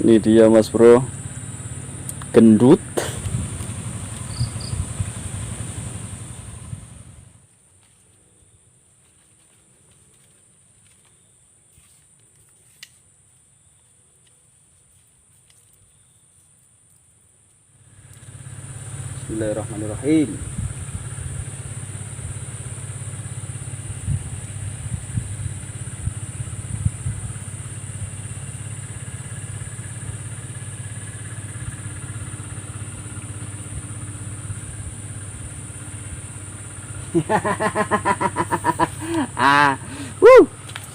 Ini dia mas bro, gendut. Bismillahirrahmanirrahim.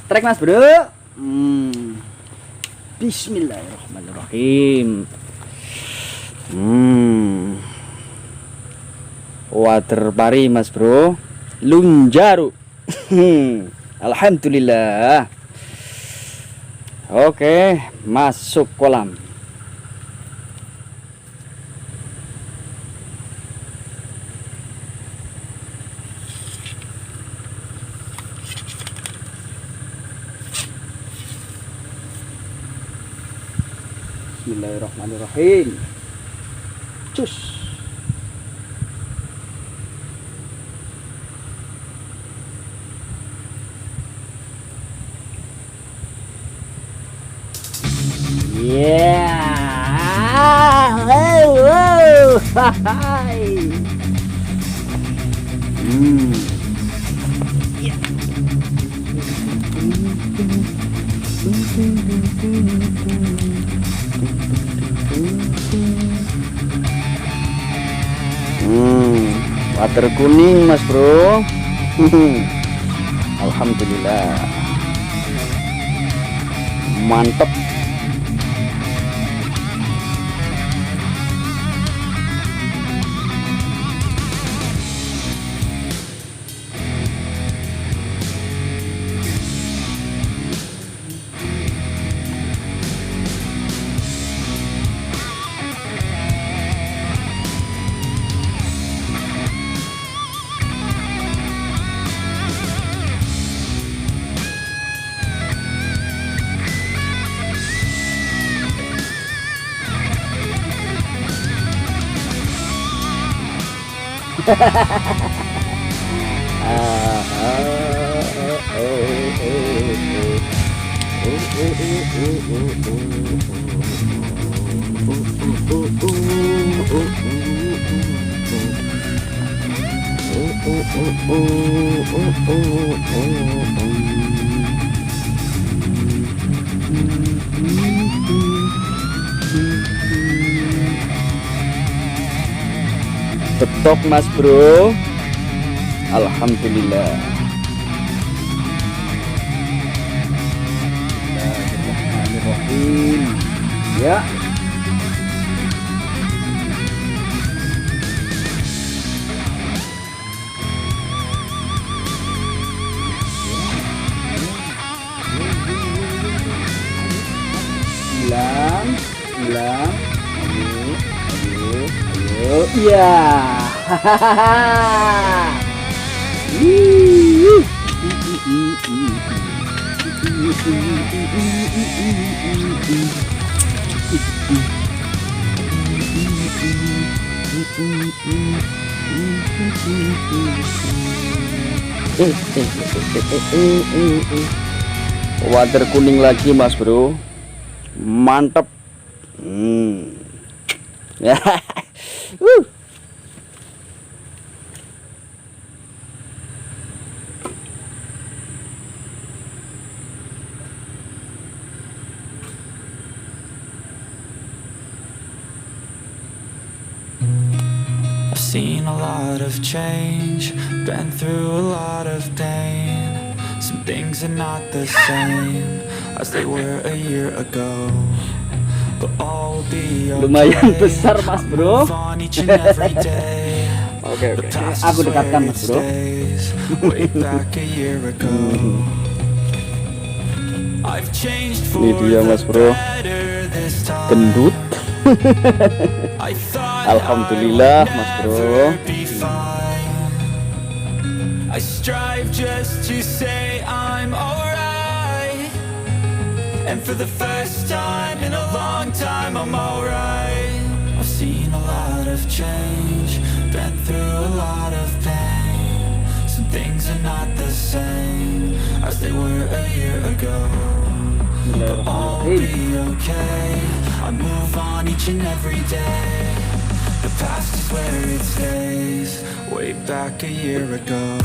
Strike mas bro. Bismillahirrahmanirrahim. Wader pari mas bro, lunjar. Alhamdulillah. Oke, masuk kolam. Bismillahirrahmanirrahim. Cus. Water kuning mas bro. Alhamdulillah, mantep. Betok mas bro. Alhamdulillah. Bismillahirrahmanirrahim. Ya. Bilang. Ayo. Iya. Wader kuning lagi mas bro, mantep. I've seen a lot of change, been through a lot of pain. Some things are not the same as they were a year ago, but all will be okay. Lumayan besar mas bro. Oke. Aku dekatkan mas bro. Ini dia mas bro, gendut. Alhamdulillah mas bro. I strive just to say I'm alright. And for the first time in a long time, I'm alright. I've seen a lot of change, been through a lot of pain. Some things are not the same as they were a year ago, but all will be okay. I move on each and every day. The past is where it stays, way back a year ago.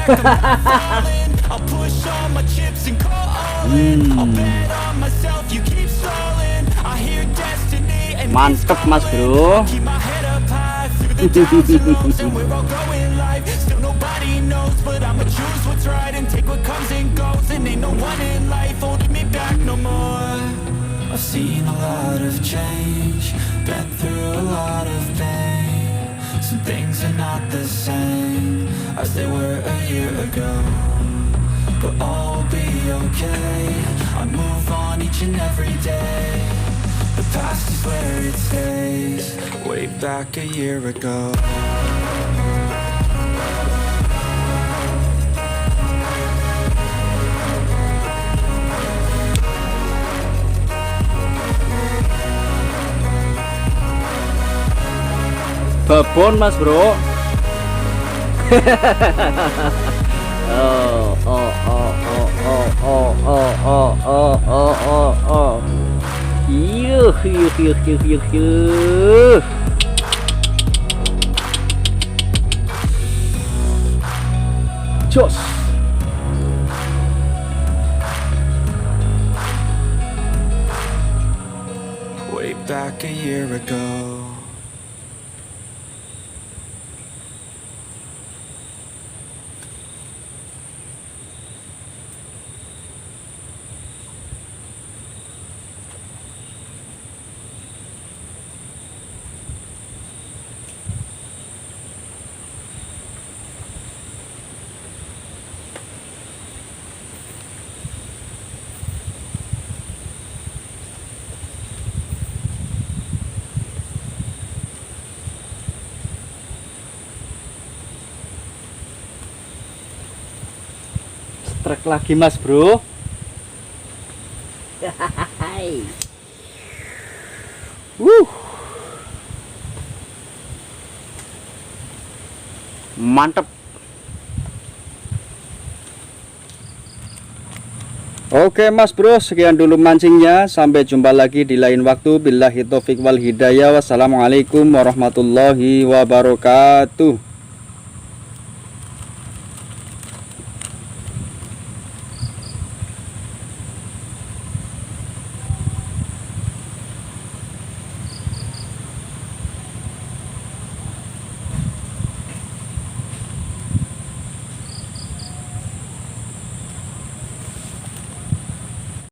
I'll push all my chips and go all in. I'll bet on myself, you keep stalling. I hear destiny and mantep mas bro. keep my head up high through the downs and lows, and we're all going live. Still nobody knows, but I'ma choose what's right and take what comes and goes. And ain't no one in life holding me back no more. I've seen a lot of change, been through a lot of pain. Some things are not the same as they were a year ago, but all will be okay. I move on each and every day. The past is where it stays, way back a year ago. Babon mas bro. Yuh. Jos. Way back a year ago. Trek lagi mas bro. Mantep. Oke mas bro, sekian dulu mancingnya. Sampai jumpa lagi di lain waktu. Billahi taufiq wal hidayah. Wassalamualaikum warahmatullahi wabarakatuh.